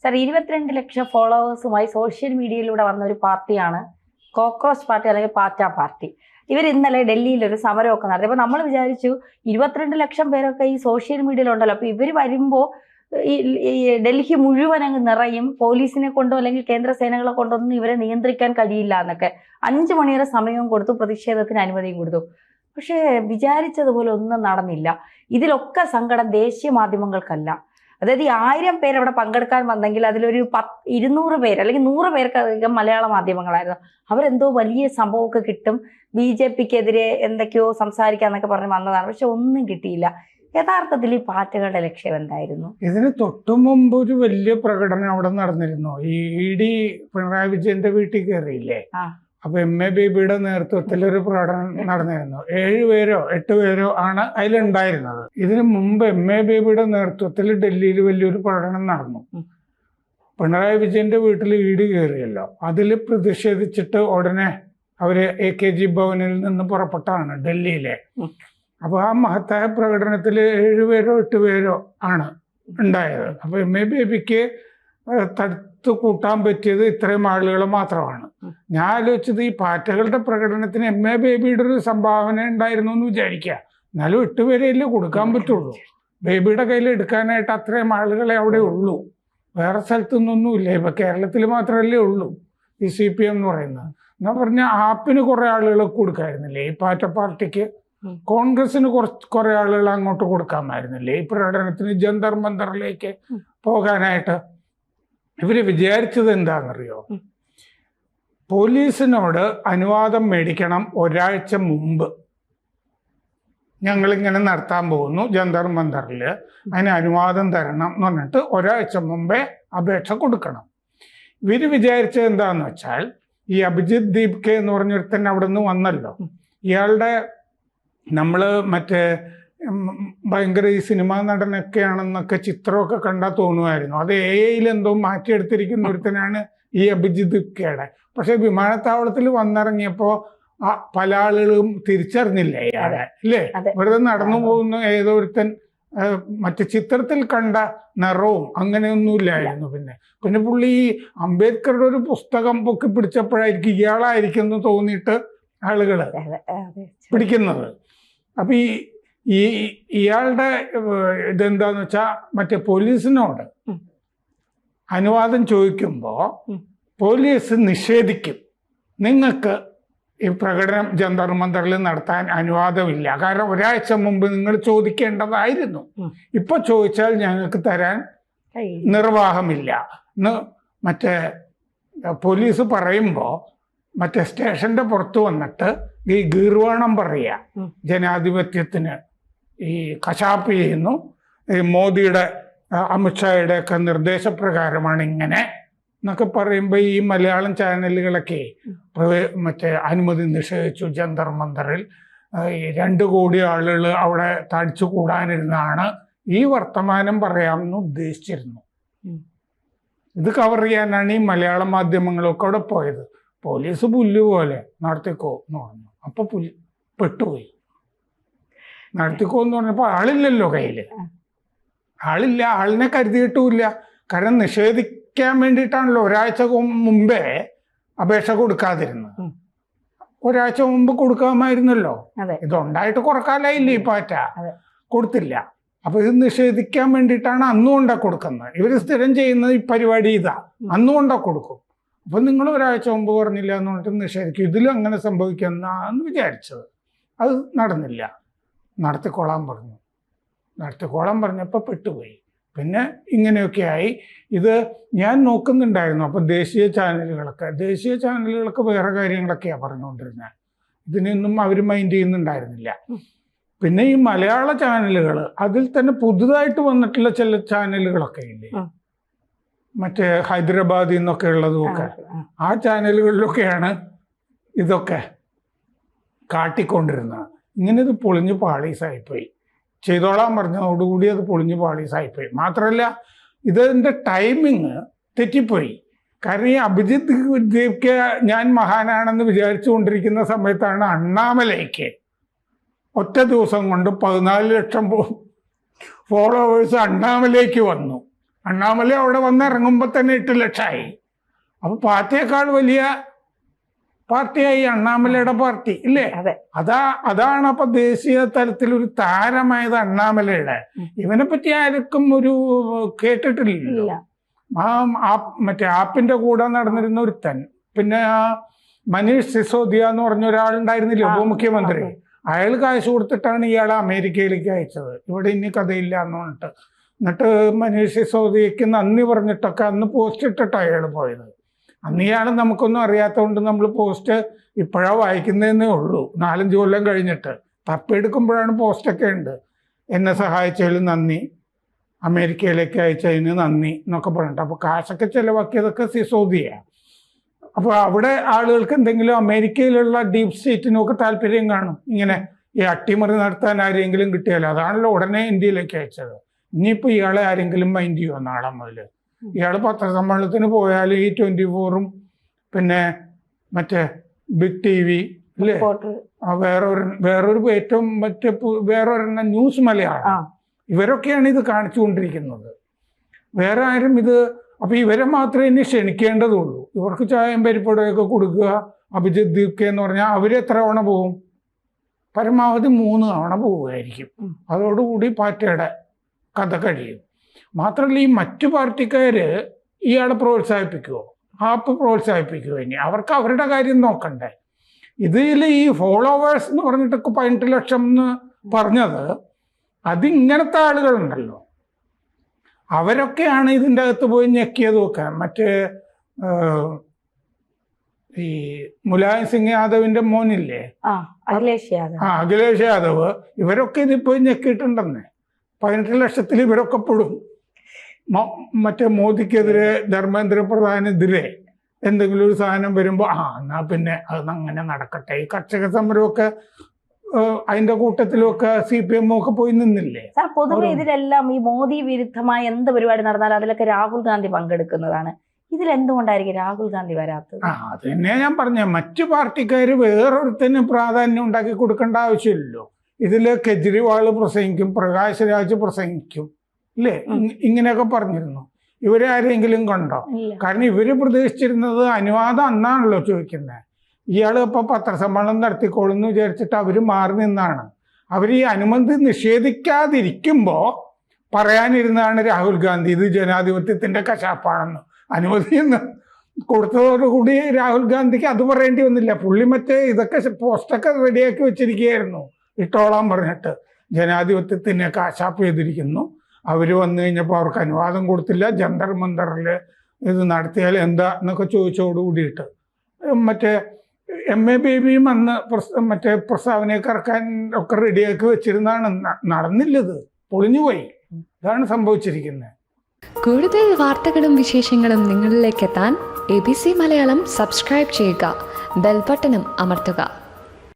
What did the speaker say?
Sir 22 ലക്ഷം ഫോളോവേഴ്സുമായി social മീഡിയയിലൂടെ വന്ന ഒരു പാർട്ടിയാണ് കോക്രോച്ച് പാർട്ടി അല്ലെങ്കിൽ പാറ്റ പാർട്ടി. ഇവർ ഇന്നലെ ഡൽഹിയിൽ ഒരു സമരമൊക്കെ നടത്തി. അപ്പൊ നമ്മൾ വിചാരിച്ചു 22 ലക്ഷം പേരൊക്കെ ഈ സോഷ്യൽ മീഡിയയിലുണ്ടല്ലോ, അപ്പൊ ഇവർ വരുമ്പോൾ ഈ ഡൽഹി മുഴുവൻ അങ്ങ് നിറയും, പോലീസിനെ കൊണ്ടോ അല്ലെങ്കിൽ കേന്ദ്ര സേനകളെ കൊണ്ടൊന്നും ഇവരെ നിയന്ത്രിക്കാൻ കഴിയില്ല എന്നൊക്കെ 5 മണി വരെ സമയവും കൊടുത്തു, പ്രതിഷേധത്തിന് അനുമതിയും കൊടുത്തു. പക്ഷേ വിചാരിച്ചതുപോലെ ഒന്നും നടന്നില്ല. ഇതിലൊക്കെ സങ്കടം ദേശീയ മാധ്യമങ്ങൾക്കല്ല. അതായത് ഈ 1000 പേര് അവിടെ പങ്കെടുക്കാൻ വന്നെങ്കിൽ അതിലൊരു 200 പേര് അല്ലെങ്കിൽ 100 പേർക്കധികം മലയാള മാധ്യമങ്ങളായിരുന്നു. അവരെന്തോ വലിയ സംഭവമൊക്കെ കിട്ടും, BJPക്കെതിരെ എന്തൊക്കെയോ സംസാരിക്കാന്നൊക്കെ പറഞ്ഞ് വന്നതാണ്. പക്ഷെ ഒന്നും കിട്ടിയില്ല. യഥാർത്ഥത്തിൽ ഈ പാറ്റകളുടെ ലക്ഷ്യം എന്തായിരുന്നു? ഇതിന് തൊട്ടു മുമ്പ് ഒരു വലിയ പ്രകടനം അവിടെ നടന്നിരുന്നു. ഈ ED പിണറായി വിജയന്റെ വീട്ടിൽ കയറിയില്ലേ? അപ്പൊ MA ബേബിയുടെ നേതൃത്വത്തിൽ ഒരു പ്രകടനം നടന്നിരുന്നു. 7 പേരോ 8 പേരോ ആണ് അതിലുണ്ടായിരുന്നത്. ഇതിനു മുമ്പ് MA ബേബിയുടെ നേതൃത്വത്തിൽ ഡൽഹിയിൽ വലിയൊരു പ്രകടനം നടന്നു. പിണറായി വിജയന്റെ വീട്ടിൽ ED കയറിയല്ലോ, അതിൽ പ്രതിഷേധിച്ചിട്ട് ഉടനെ അവര് AKG ഭവനിൽ നിന്ന് പുറപ്പെട്ടാണ് ഡൽഹിയിലെ. അപ്പൊ ആ മഹത്തായ പ്രകടനത്തിൽ 7 പേരോ 8 പേരോ ആണ് ഉണ്ടായത്. അപ്പൊ MA ബേബിക്ക് തടുത്തു കൂട്ടാൻ പറ്റിയത് ഇത്രയും ആളുകൾ മാത്രമാണ്. ഞാൻ ആലോചിച്ചത് ഈ പാറ്റകളുടെ പ്രകടനത്തിന് MA ബേബിയുടെ ഒരു സംഭാവന ഉണ്ടായിരുന്നു എന്ന് വിചാരിക്കുക. എന്നാലും 8 പേരെയല്ലേ കൊടുക്കാൻ പറ്റുള്ളൂ. ബേബിയുടെ കയ്യിൽ എടുക്കാനായിട്ട് അത്രയും ആളുകളെ അവിടെ ഉള്ളൂ. വേറെ സ്ഥലത്തൊന്നൊന്നുമില്ല. ഇപ്പൊ കേരളത്തിൽ മാത്രമല്ലേ ഉള്ളൂ ഈ CPM എന്ന് പറയുന്നത്. എന്നാ പറഞ്ഞ ആപ്പിന് കുറെ ആളുകളൊക്കെ കൊടുക്കായിരുന്നില്ലേ ഈ പാറ്റ പാർട്ടിക്ക്? കോൺഗ്രസിന് കുറെ ആളുകൾ അങ്ങോട്ട് കൊടുക്കാമായിരുന്നില്ലേ ഈ പ്രകടനത്തിന്, ജന്തർ മന്ദറിലേക്ക് പോകാനായിട്ട്? ഇവര് വിചാരിച്ചത് എന്താണെന്നറിയോ? പോലീസിനോട് അനുവാദം മേടിക്കണം ഒരാഴ്ച മുമ്പ്. ഞങ്ങളിങ്ങനെ നടത്താൻ പോകുന്നു ജന്തർ മന്ദറില്, അതിന് അനുവാദം തരണം എന്ന് പറഞ്ഞിട്ട് ഒരാഴ്ച മുമ്പേ അപേക്ഷ കൊടുക്കണം. ഇവര് വിചാരിച്ചത് എന്താന്ന് വെച്ചാൽ, ഈ അഭിജിത്ത് ദീപ്കെ എന്ന് പറഞ്ഞൊരുത്തൻ അവിടെ നിന്ന് വന്നല്ലോ, ഇയാളുടെ നമ്മള് മറ്റേ ഭയങ്കര ഈ സിനിമാ നടനൊക്കെയാണെന്നൊക്കെ ചിത്രമൊക്കെ കണ്ടാൽ തോന്നുമായിരുന്നു. അത് AI എന്തോ മാറ്റിയെടുത്തിരിക്കുന്ന ഒരുത്തനാണ് ഈ അഭിജിത്ത് ദീപ്കയുടെ. പക്ഷെ വിമാനത്താവളത്തിൽ വന്നിറങ്ങിയപ്പോ പല ആളുകളും തിരിച്ചറിഞ്ഞില്ല ഇയാളെ, അല്ലേ? വെറുതെ നടന്നു പോകുന്ന ഏതോ ഒരുത്തൻ, മറ്റു ചിത്രത്തിൽ കണ്ട നിറവും അങ്ങനെയൊന്നുമില്ലായിരുന്നു. പിന്നെ പുള്ളി ഈ അംബേദ്കറുടെ ഒരു പുസ്തകം പൊക്കി പിടിച്ചപ്പോഴായിരിക്കും ഇയാളായിരിക്കും എന്ന് തോന്നിയിട്ട് ആളുകള് പിടിക്കുന്നത്. അപ്പൊ ഇയാളുടെ ഇതെന്താന്ന് വെച്ചാ, മറ്റേ പോലീസിനോട് അനുവാദം ചോദിക്കുമ്പോ പോലീസ് നിഷേധിക്കും. നിങ്ങൾക്ക് ഈ പ്രകടനം ജന്തർ മന്ദറിൽ നടത്താൻ അനുവാദമില്ല, കാരണം ഒരാഴ്ച മുമ്പ് നിങ്ങൾ ചോദിക്കേണ്ടതായിരുന്നു. ഇപ്പൊ ചോദിച്ചാൽ ഞങ്ങൾക്ക് തരാൻ നിർവാഹമില്ല എന്ന് മറ്റേ പോലീസ് പറയുമ്പോ, മറ്റേ സ്റ്റേഷന്റെ പുറത്ത് വന്നിട്ട് ഈ ഗീർവാണം പറയുക, ജനാധിപത്യത്തിന് ഈ കശാപ്പ് ചെയ്യുന്നു, ഈ മോദിയുടെ അമിത്ഷായുടെ ഒക്കെ നിർദ്ദേശപ്രകാരമാണ് ഇങ്ങനെ എന്നൊക്കെ പറയുമ്പോൾ ഈ മലയാളം ചാനലുകളൊക്കെ മറ്റേ അനുമതി നിഷേധിച്ചു. ജന്തർ മന്ദറിൽ 2 കോടി ആളുകൾ അവിടെ തടിച്ചു കൂടാനിരുന്നാണ് ഈ വർത്തമാനം പറയാമെന്ന് ഉദ്ദേശിച്ചിരുന്നു. ഇത് കവർ ചെയ്യാനാണ് ഈ മലയാള മാധ്യമങ്ങളൊക്കെ അവിടെ പോയത്. പോലീസ് പുല്ലുപോലെ നടത്തിക്കോ എന്ന് പറഞ്ഞു. അപ്പൊ പെട്ടുപോയി. നടത്തിക്കോ എന്ന് പറഞ്ഞപ്പോ ആളില്ലല്ലോ കയ്യില്. ആളില്ല, ആളിനെ കരുതിയിട്ടുമില്ല. കാരണം നിഷേധിക്കാൻ വേണ്ടിയിട്ടാണല്ലോ ഒരാഴ്ച മുമ്പേ അപേക്ഷ കൊടുക്കാതിരുന്നത്. ഒരാഴ്ച മുമ്പ് കൊടുക്കാമായിരുന്നല്ലോ. ഇതുണ്ടായിട്ട് കുറെ കാലമായില്ലേ ഈ പാറ്റ, കൊടുത്തില്ല. അപ്പൊ ഇത് നിഷേധിക്കാൻ വേണ്ടിയിട്ടാണ് അന്നുകൊണ്ടാ കൊടുക്കുന്നത്. ഇവര് സ്ഥിരം ചെയ്യുന്നത് ഈ പരിപാടി ഇതാ, അന്നുകൊണ്ടാ കൊടുക്കും. അപ്പൊ നിങ്ങൾ ഒരാഴ്ച മുമ്പ് പറഞ്ഞില്ല എന്ന് പറഞ്ഞിട്ട് നിഷേധിക്കും. ഇതിലും അങ്ങനെ സംഭവിക്കുന്നാന്ന് വിചാരിച്ചത്. അത് നടന്നില്ല. നടത്തിക്കോളാൻ പറഞ്ഞു. നടത്തിക്കോളാൻ പറഞ്ഞപ്പോൾ പെട്ടുപോയി. പിന്നെ ഇങ്ങനെയൊക്കെയായി. ഇത് ഞാൻ നോക്കുന്നുണ്ടായിരുന്നു. അപ്പൊ ദേശീയ ചാനലുകളൊക്കെ വേറെ കാര്യങ്ങളൊക്കെയാണ് പറഞ്ഞുകൊണ്ടിരുന്നത്. ഇതിനൊന്നും അവർ മൈൻഡ് ചെയ്യുന്നുണ്ടായിരുന്നില്ല. പിന്നെ ഈ മലയാള ചാനലുകൾ, അതിൽ തന്നെ പുതുതായിട്ട് വന്നിട്ടുള്ള ചില ചാനലുകളൊക്കെ ഇല്ലേ, മറ്റേ ഹൈദരാബാദിൽ നിന്നൊക്കെ ഉള്ളതുമൊക്കെ, ആ ചാനലുകളിലൊക്കെയാണ് ഇതൊക്കെ കാട്ടിക്കൊണ്ടിരുന്നത്. ഇങ്ങനെ ഇത് പൊളിഞ്ഞ് പാളീസായിപ്പോയി. ചെയ്തോളാൻ പറഞ്ഞതോടുകൂടി അത് പൊളിഞ്ഞ് പാളീസായിപ്പോയി. മാത്രമല്ല ഇതിൻ്റെ ടൈമിങ് തെറ്റിപ്പോയി. കാരണം ഈ അഭിജിത്ത് ദീപ്കെ ഞാൻ മഹാനാണെന്ന് വിചാരിച്ചു കൊണ്ടിരിക്കുന്ന സമയത്താണ് അണ്ണാമലയ്ക്ക് ഒറ്റ ദിവസം കൊണ്ട് 14 ലക്ഷം ഫോളോവേഴ്സ് അണ്ണാമലയ്ക്ക് വന്നു. അണ്ണാമല അവിടെ വന്ന് ഇറങ്ങുമ്പോൾ തന്നെ 8 ലക്ഷമായി. അപ്പൊ പാർട്ടിയേക്കാൾ വലിയ പാർട്ടിയായി അണ്ണാമലയുടെ പാർട്ടി ഇല്ലേ? അതാണ് അപ്പൊ ദേശീയ തലത്തിൽ ഒരു താരമായത് അണ്ണാമലയുടെ. ഇവനെ പറ്റി ആർക്കും ഒരു കേട്ടിട്ടില്ലല്ലോ. മറ്റേ ആപ്പിന്റെ കൂടെ നടന്നിരുന്ന ഒരുത്തൻ, പിന്നെ മനീഷ് സിസോദിയ എന്ന് പറഞ്ഞ ഒരാളുണ്ടായിരുന്നില്ല, ഉപമുഖ്യമന്ത്രി. അയാൾ കാശ് കൊടുത്തിട്ടാണ് ഇയാളെ അമേരിക്കയിലേക്ക് അയച്ചത്. ഇവിടെ ഇനി കഥയില്ല എന്ന് പറഞ്ഞിട്ട്. എന്നിട്ട് മനീഷ് സിസോദിയക്ക് നന്ദി പറഞ്ഞിട്ടൊക്കെ അന്ന് പോസ്റ്റ് ഇട്ടിട്ടാണ് അയാൾ പോയത്. അന്ന് ഇയാൾ നമുക്കൊന്നും അറിയാത്തതുകൊണ്ട് നമ്മൾ പോസ്റ്റ് ഇപ്പോഴാണ് വായിക്കുന്നതെന്നേ ഉള്ളൂ. 4-5 കൊല്ലം കഴിഞ്ഞിട്ട് തപ്പിയെടുക്കുമ്പോഴാണ് പോസ്റ്റൊക്കെ ഉണ്ട്. എന്നെ സഹായിച്ചതിൽ നന്ദി, അമേരിക്കയിലേക്ക് അയച്ചതിന് നന്ദി എന്നൊക്കെ പറഞ്ഞിട്ട്. അപ്പോൾ കാശൊക്കെ ചിലവാക്കിയതൊക്കെ സിസോദിയാണ്. അപ്പോൾ അവിടെ ആളുകൾക്ക് എന്തെങ്കിലും അമേരിക്കയിലുള്ള ഡീപ് സ്റ്റേറ്റിനൊക്കെ താല്പര്യം കാണും. ഇങ്ങനെ ഈ അട്ടിമറി നടത്താൻ ആരെങ്കിലും കിട്ടിയാലോ, അതാണല്ലോ ഉടനെ ഇന്ത്യയിലേക്ക് അയച്ചത്. ഇനിയിപ്പോൾ ഇയാളെ ആരെങ്കിലും മൈൻഡ് ചെയ്യുമോ നാളെ മുതൽ? ഇയാൾ പത്രസമ്മേളനത്തിന് പോയാൽ ഈ 24-ഉം പിന്നെ മറ്റേ ബിഗ് TV അല്ലേ, വേറൊരു ഏറ്റവും വേറൊരെണ്ണം ന്യൂസ് മലയാളം, ഇവരൊക്കെയാണ് ഇത് കാണിച്ചുകൊണ്ടിരിക്കുന്നത്. വേറെ ആരും ഇത്. അപ്പൊ ഇവരെ മാത്രമേ ഇനി ക്ഷണിക്കേണ്ടതുള്ളൂ. ഇവർക്ക് ചായയും പരിപ്പടയൊക്കെ കൊടുക്കുക. അഭിജിത്ത് ദീപ്കെ എന്ന് പറഞ്ഞാൽ അവരെത്ര തവണ പോവും? പരമാവധി 3 തവണ പോവുമായിരിക്കും. അതോടുകൂടി പാർട്ടിയുടെ കഥ കഴിയും. മാത്രമല്ല ഈ മറ്റു പാർട്ടിക്കാര് ഇയാളെ പ്രോത്സാഹിപ്പിക്കുമോ? ആപ്പ് പ്രോത്സാഹിപ്പിക്കുമോ? ഇനി അവർക്ക് അവരുടെ കാര്യം നോക്കണ്ടേ? ഇതിൽ ഈ ഫോളോവേഴ്സ് എന്ന് പറഞ്ഞിട്ടൊക്കെ 18 ലക്ഷം എന്ന് പറഞ്ഞത്, അതിങ്ങനത്തെ ആളുകളുണ്ടല്ലോ, അവരൊക്കെയാണ് ഇതിൻ്റെ അകത്ത് പോയി ഞെക്കിയത് വെക്കാൻ. മറ്റേ ഈ മുലായം സിംഗ് യാദവിന്റെ മോനില്ലേ, അഖിലേഷ് യാദവ്, ഇവരൊക്കെ ഇതിൽ പോയി ഞെക്കിയിട്ടുണ്ടെന്നേ. 18 ലക്ഷത്തിൽ ഇവരൊക്കെ പെടും. മറ്റേ മോദിക്കെതിരെ, ധർമ്മേന്ദ്ര പ്രധാനെതിരെ എന്തെങ്കിലും ഒരു സാധനം വരുമ്പോൾ എന്നാ പിന്നെ അത് അങ്ങനെ നടക്കട്ടെ. ഈ കർഷക സമരമൊക്കെ അതിന്റെ കൂട്ടത്തിലൊക്കെ CPM ഒക്കെ പോയി നിന്നില്ലേ? സാർ, പൊതുവെ ഇതിലെല്ലാം ഈ മോദി വിരുദ്ധമായ എന്ത് പരിപാടി നടന്നാലും അതിലൊക്കെ രാഹുൽ ഗാന്ധി പങ്കെടുക്കുന്നതാണ്. ഇതിലെന്തുകൊണ്ടായിരിക്കും രാഹുൽ ഗാന്ധി വരാത്തത്? അത് തന്നെയാ ഞാൻ പറഞ്ഞ, മറ്റു പാർട്ടിക്കാർ വേറൊരുത്തന് പ്രാധാന്യം ഉണ്ടാക്കി കൊടുക്കേണ്ട ആവശ്യമില്ലല്ലോ. ഇതില് കെജ്രിവാൾ പ്രസംഗിക്കും, പ്രകാശ് രാജ് പ്രസംഗിക്കും അല്ലേ, ഇങ്ങനെയൊക്കെ പറഞ്ഞിരുന്നു. ഇവരെ ആരെങ്കിലും കണ്ടോ? കാരണം ഇവര് പ്രതീക്ഷിച്ചിരുന്നത് അനുവാദം അന്നാണല്ലോ ചോദിക്കുന്നത്. ഇയാൾ ഇപ്പൊ പത്രസമ്മേളനം നടത്തിക്കോളെന്ന് വിചാരിച്ചിട്ട് അവര് മാറി നിന്നാണ്. അവർ ഈ അനുമതി നിഷേധിക്കാതിരിക്കുമ്പോ പറയാനിരുന്നതാണ് രാഹുൽ ഗാന്ധി ഇത് ജനാധിപത്യത്തിന്റെ കശാപ്പാണെന്ന്. അനുമതി കൊടുത്തതോടുകൂടി രാഹുൽ ഗാന്ധിക്ക് അത് പറയേണ്ടി വന്നില്ല. പുള്ളി മറ്റേ ഇതൊക്കെ പോസ്റ്റൊക്കെ റെഡിയാക്കി വെച്ചിരിക്കുകയായിരുന്നു, ഇട്ടോളാൻ പറഞ്ഞിട്ട്. ജനാധിപത്യത്തിനെ കാശാപ്പ് ചെയ്തിരിക്കുന്നു. അവർ വന്നു കഴിഞ്ഞപ്പോൾ അവർക്ക് അനുവാദം കൊടുത്തില്ല. ജന്തർ മന്ദറിൽ ഇത് നടത്തിയാൽ എന്താ എന്നൊക്കെ ചോദിച്ചോടുകൂടിയിട്ട് മറ്റേ MA ബേബിയും അന്ന് മറ്റേ പ്രസ്താവനയൊക്കെ ഇറക്കാൻ ഒക്കെ റെഡിയാക്കി വെച്ചിരുന്നാണ്. നടന്നില്ലത്, പൊളിഞ്ഞുപോയി. ഇതാണ് സംഭവിച്ചിരിക്കുന്നത്. കൂടുതൽ വാർത്തകളും വിശേഷങ്ങളും നിങ്ങളിലേക്ക് എത്താൻ ABC മലയാളം സബ്സ്ക്രൈബ് ചെയ്യുക, ബെൽ ബട്ടണും അമർത്തുക.